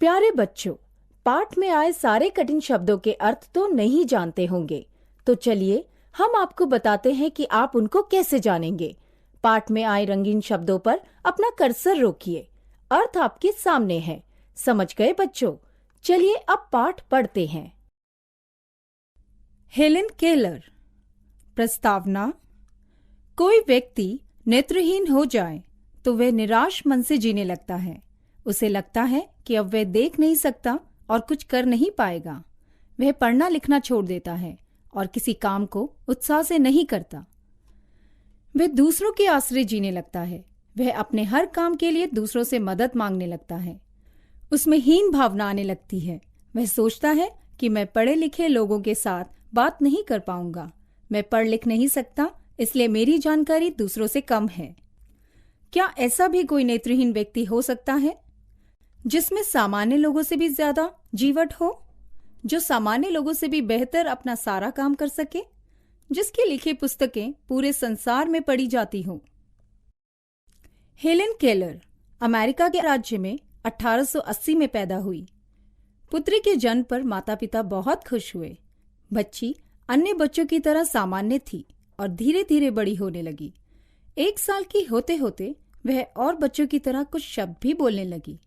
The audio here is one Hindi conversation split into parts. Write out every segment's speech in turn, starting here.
प्यारे बच्चों, पाठ में आए सारे कठिन शब्दों के अर्थ तो नहीं जानते होंगे, तो चलिए हम आपको बताते हैं कि आप उनको कैसे जानेंगे। पाठ में आए रंगीन शब्दों पर अपना कर्सर रोकिए। अर्थ आपके सामने है। समझ गए बच्चों? चलिए अब पाठ पढ़ते हैं। Helen Keller. प्रस्तावना। कोई व्यक्ति नेत्रहीन हो जाए तो वह निराश मन से जीने लगता है। उसे लगता है कि अब वह देख नहीं सकता और कुछ कर नहीं पाएगा। वह पढ़ना लिखना छोड़ देता है और किसी काम को उत्साह से नहीं करता। वह दूसरों के आश्रय जीने लगता है। वह अपने हर काम के लिए दूसरों से मदद मांगने लगता है। उसमें हीन भावना आने लगती है। वह सोचता है कि मैं पढ़े लिखे लोगों के साथ बात नहीं कर पाऊंगा। मैं पढ़ लिख नहीं सकता, इसलिए मेरी जानकारी दूसरों से कम है। क्या ऐसा भी कोई नेत्रहीन व्यक्ति हो सकता है जिसमें सामान्य लोगों से भी ज्यादा जीवट हो, जो सामान्य लोगों से भी बेहतर अपना सारा काम कर सके, जिसकी लिखी पुस्तकें पूरे संसार में पढ़ी जाती हों? हेलेन केलर अमेरिका के राज्य में 1880 में पैदा हुई। पुत्री के जन्म पर माता पिता बहुत खुश हुए। बच्ची अन्य बच्चों की तरह सामान्य थी और धीरे धीरे बड़ी होने लगी। 1 साल की होते होते वह और बच्चों की तरह कुछ शब्द भी बोलने लगी।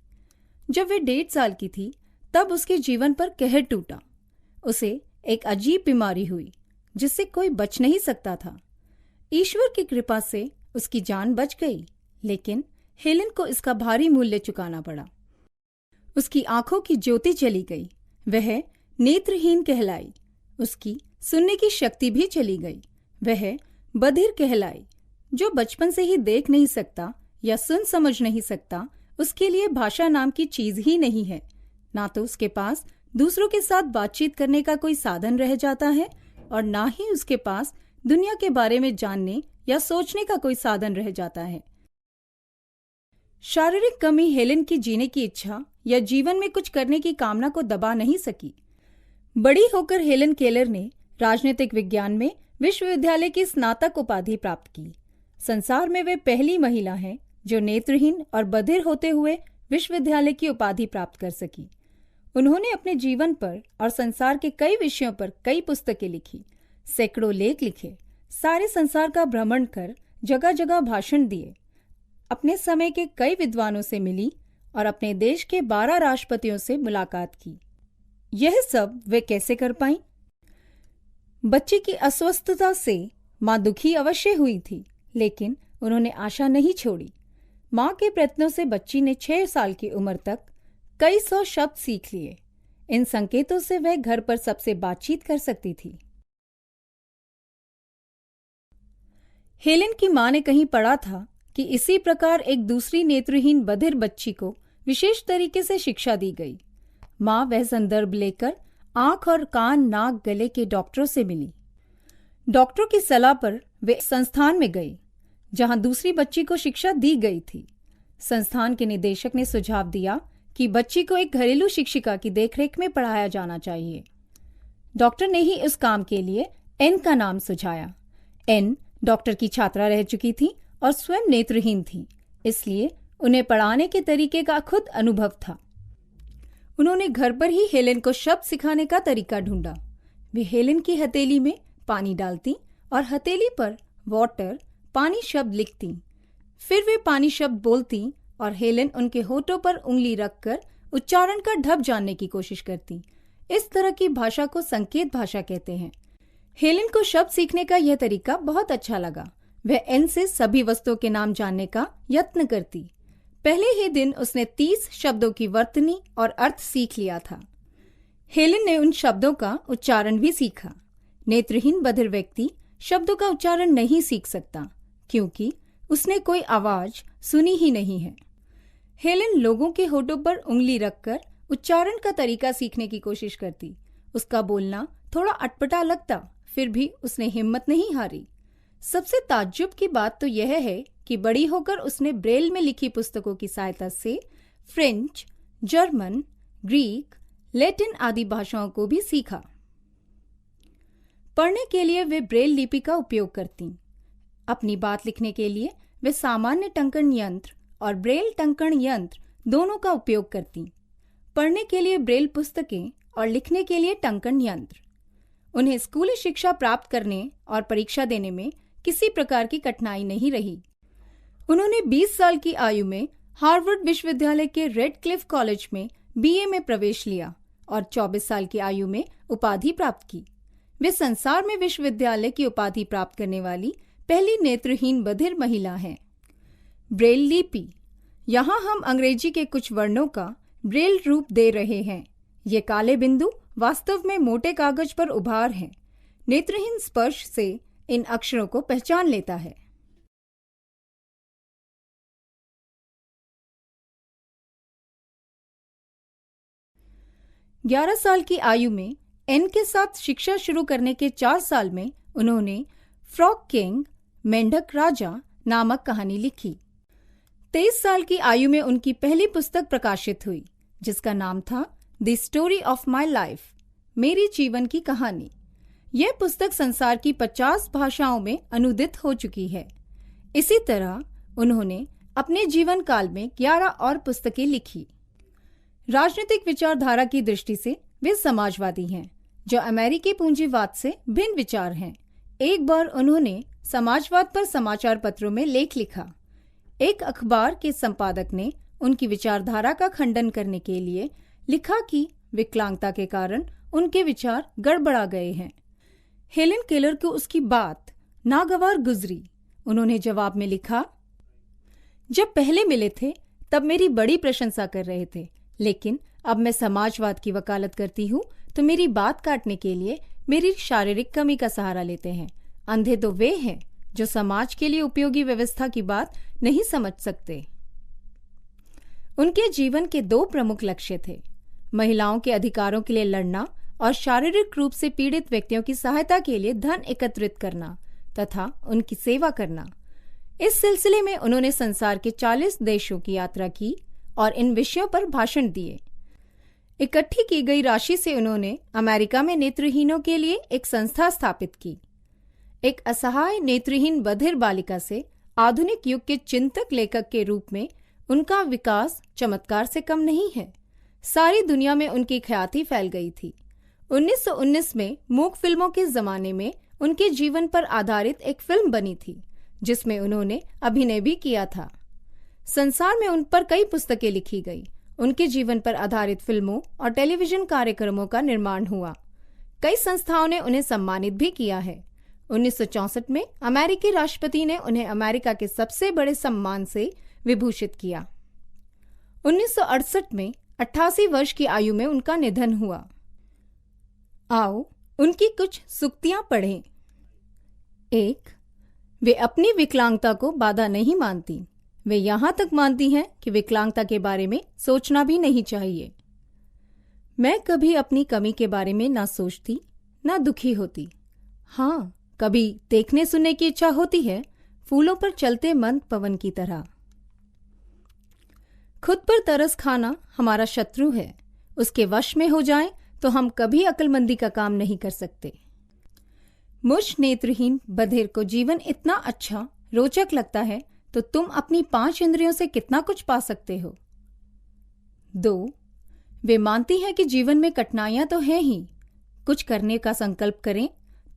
जब वह 1.5 साल की थी तब उसके जीवन पर कहर टूटा। उसे एक अजीब बीमारी हुई जिससे कोई बच नहीं सकता था। ईश्वर की कृपा से उसकी जान बच गई, लेकिन हेलेन को इसका भारी मूल्य चुकाना पड़ा। उसकी आंखों की ज्योति चली गई। वह नेत्रहीन कहलाई। उसकी सुनने की शक्ति भी चली गई। वह बधिर कहलाई। जो बचपन से ही देख नहीं सकता या सुन समझ नहीं सकता, उसके लिए भाषा नाम की चीज ही नहीं है। ना तो उसके पास दूसरों के साथ बातचीत करने का कोई साधन रह जाता है और ना ही उसके पास दुनिया के बारे में जानने या सोचने का कोई साधन रह जाता है। शारीरिक कमी हेलेन की जीने की इच्छा या जीवन में कुछ करने की कामना को दबा नहीं सकी। बड़ी होकर हेलेन केलर ने राजनीतिक विज्ञान में विश्वविद्यालय की स्नातक उपाधि प्राप्त की। संसार में वे पहली महिला हैं जो नेत्रहीन और बधिर होते हुए विश्वविद्यालय की उपाधि प्राप्त कर सकी। उन्होंने अपने जीवन पर और संसार के कई विषयों पर कई पुस्तकें लिखी, सैकड़ों लेख लिखे, सारे संसार का भ्रमण कर जगह जगह भाषण दिए, अपने समय के कई विद्वानों से मिली और अपने देश के 12 राष्ट्रपतियों से मुलाकात की। यह सब वे कैसे कर पाईं? बच्चे की अस्वस्थता से मां दुखी अवश्य हुई थी, लेकिन उन्होंने आशा नहीं छोड़ी। मां के प्रयत्नों से बच्ची ने 6 साल की उम्र तक कई 100 शब्द सीख लिए। इन संकेतों से वह घर पर सबसे बातचीत कर सकती थी। हेलेन की मां ने कहीं पढ़ा था कि इसी प्रकार एक दूसरी नेत्रहीन बधिर बच्ची को विशेष तरीके से शिक्षा दी गई। मां वह संदर्भ लेकर आंख और कान नाक गले के डॉक्टरों से मिली। डॉक्टरों की सलाह पर वे संस्थान में गई जहां दूसरी बच्ची को शिक्षा दी गई थी। संस्थान के निदेशक ने सुझाव दिया कि बच्ची को एक घरेलू शिक्षिका की देखरेख में पढ़ाया जाना चाहिए। डॉक्टर ने ही उस काम के लिए एन का नाम सुझाया। एन डॉक्टर की छात्रा रह चुकी थी और स्वयं नेत्रहीन थी, इसलिए उन्हें पढ़ाने के तरीके का खुद अनुभव था। उन्होंने घर पर ही हेलेन को शब्द सिखाने का तरीका ढूंढा। वे हेलेन की हथेली में पानी डालती और हथेली पर वाटर पानी शब्द लिखती। फिर वे पानी शब्द बोलती और हेलेन उनके होठों पर उंगली रखकर उच्चारण का ढब जानने की कोशिश करती। इस तरह की भाषा को संकेत भाषा कहते हैं। हेलेन को शब्द सीखने का यह तरीका बहुत अच्छा लगा। वह एन से सभी वस्तुओं के नाम जानने का यत्न करती। पहले ही दिन उसने 30 शब्दों की वर्तनी और अर्थ सीख लिया था। हेलेन ने उन शब्दों का उच्चारण भी सीखा। नेत्रहीन बधिर व्यक्ति शब्दों का उच्चारण नहीं सीख सकता क्योंकि उसने कोई आवाज सुनी ही नहीं है। हेलेन लोगों के होठों पर उंगली रखकर उच्चारण का तरीका सीखने की कोशिश करती। उसका बोलना थोड़ा अटपटा लगता, फिर भी उसने हिम्मत नहीं हारी। सबसे ताज्जुब की बात तो यह है कि बड़ी होकर उसने ब्रेल में लिखी पुस्तकों की सहायता से फ्रेंच, जर्मन, ग्रीक, लैटिन आदि भाषाओं को भी सीखा। पढ़ने के लिए वे ब्रेल लिपि का उपयोग करती। अपनी बात लिखने के लिए वे सामान्य टंकण यंत्र और ब्रेल टंकण यंत्र दोनों का उपयोग करती। पढ़ने के लिए ब्रेल पुस्तकें और लिखने के लिए टंकन यंत्र। उन्हें स्कूली शिक्षा प्राप्त करने और परीक्षा देने में किसी प्रकार की कठिनाई नहीं रही। उन्होंने 20 साल की आयु में हार्वर्ड विश्वविद्यालय के रेड क्लिफ कॉलेज में बीए में प्रवेश लिया और 24 साल की आयु में उपाधि प्राप्त की। वे संसार में विश्वविद्यालय की उपाधि प्राप्त करने वाली पहली नेत्रहीन बधिर महिला हैं। ब्रेल लिपि। यहाँ हम अंग्रेजी के कुछ वर्णों का ब्रेल रूप दे रहे हैं। ये काले बिंदु वास्तव में मोटे कागज पर उभार हैं। नेत्रहीन स्पर्श से इन अक्षरों को पहचान लेता है। ग्यारह साल की आयु में एन के साथ शिक्षा शुरू करने के 4 साल में उन्होंने फ्रॉग किंग, मेंढक राजा नामक कहानी लिखी। 23 साल की आयु में उनकी पहली पुस्तक प्रकाशित हुई जिसका नाम था the story of my life, मेरी जीवन की कहानी। यह पुस्तक संसार की 50 भाषाओं में अनुदित हो चुकी है। इसी तरह उन्होंने अपने जीवन काल में 11 और पुस्तकें लिखी। राजनीतिक विचारधारा की दृष्टि से वे समाजवादी हैं, जो अमेरिकी पूंजीवाद से भिन्न विचार हैं। एक बार उन्होंने समाजवाद पर समाचार पत्रों में लेख लिखा। एक अखबार के संपादक ने उनकी विचारधारा का खंडन करने के लिए लिखा कि विकलांगता के कारण उनके विचार गड़बड़ा गए हैं। हेलेन केलर को उसकी बात नागवार गुजरी। उन्होंने जवाब में लिखा, जब पहले मिले थे तब मेरी बड़ी प्रशंसा कर रहे थे, लेकिन अब मैं समाजवाद की वकालत करती हूँ तो मेरी बात काटने के लिए मेरी शारीरिक कमी का सहारा लेते हैं। अंधे तो वे हैं जो समाज के लिए उपयोगी व्यवस्था की बात नहीं समझ सकते। उनके जीवन के 2 प्रमुख लक्ष्य थे, महिलाओं के अधिकारों के लिए लड़ना और शारीरिक रूप से पीड़ित व्यक्तियों की सहायता के लिए धन एकत्रित करना तथा उनकी सेवा करना। इस सिलसिले में उन्होंने संसार के 40 देशों की यात्रा की और इन विषयों पर भाषण दिए। इकट्ठी की गई राशि से उन्होंने अमेरिका में नेत्रहीनों के लिए एक संस्था स्थापित की। एक असहाय नेत्रहीन बधिर बालिका से आधुनिक युग के चिंतक लेखक के रूप में उनका विकास चमत्कार से कम नहीं है। सारी दुनिया में उनकी ख्याति फैल गई थी। 1919 में मूक फिल्मों के जमाने में उनके जीवन पर आधारित एक फिल्म बनी थी जिसमें उन्होंने अभिनय भी किया था। संसार में उन पर कई पुस्तकें लिखी गई। उनके जीवन पर आधारित फिल्मों और टेलीविजन कार्यक्रमों का निर्माण हुआ। कई संस्थाओं ने उन्हें सम्मानित भी किया है। 1964 में अमेरिकी राष्ट्रपति ने उन्हें अमेरिका के सबसे बड़े सम्मान से विभूषित किया। 1968 में 88 वर्ष की आयु में उनका निधन हुआ। आओ उनकी कुछ सूक्तियां पढ़ें। 1. वे अपनी विकलांगता को बाधा नहीं मानती। वे यहां तक मानती हैं कि विकलांगता के बारे में सोचना भी नहीं चाहिए। मैं कभी अपनी कमी के बारे में ना सोचती ना दुखी होती। हाँ, कभी देखने सुनने की इच्छा होती है, फूलों पर चलते मंद पवन की तरह। खुद पर तरस खाना हमारा शत्रु है। उसके वश में हो जाएं तो हम कभी अक्लमंदी का काम नहीं कर सकते। मुझ नेत्रहीन बधिर को जीवन इतना अच्छा रोचक लगता है तो तुम अपनी 5 इंद्रियों से कितना कुछ पा सकते हो। 2. वे मानती हैं कि जीवन में कठिनाइयां तो हैं ही, कुछ करने का संकल्प करें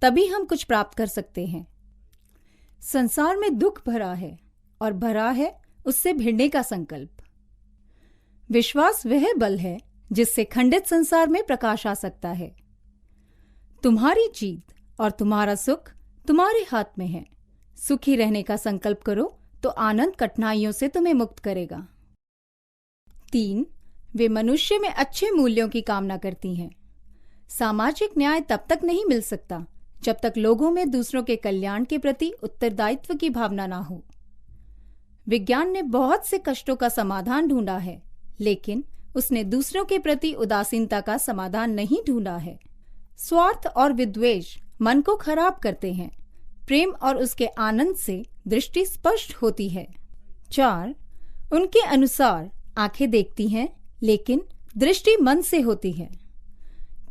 तभी हम कुछ प्राप्त कर सकते हैं। संसार में दुख भरा है और भरा है उससे भिड़ने का संकल्प। विश्वास वह बल है जिससे खंडित संसार में प्रकाश आ सकता है। तुम्हारी जीत और तुम्हारा सुख तुम्हारे हाथ में है। सुखी रहने का संकल्प करो तो आनंद कठिनाइयों से तुम्हें मुक्त करेगा। 3. वे मनुष्य में अच्छे मूल्यों की कामना करती हैं। सामाजिक न्याय तब तक नहीं मिल सकता जब तक लोगों में दूसरों के कल्याण के प्रति उत्तरदायित्व की भावना ना हो। विज्ञान ने बहुत से कष्टों का समाधान ढूंढा है, लेकिन उसने दूसरों के प्रति उदासीनता का समाधान नहीं ढूंढा है। स्वार्थ और विद्वेष मन को खराब करते हैं। प्रेम और उसके आनंद से दृष्टि स्पष्ट होती है। 4. उनके अनुसार आंखें देखती हैं, लेकिन दृष्टि मन से होती है।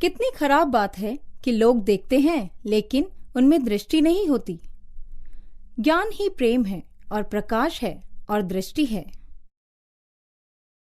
कितनी खराब बात है कि लोग देखते हैं लेकिन उनमें दृष्टि नहीं होती। ज्ञान ही प्रेम है और प्रकाश है और दृष्टि है।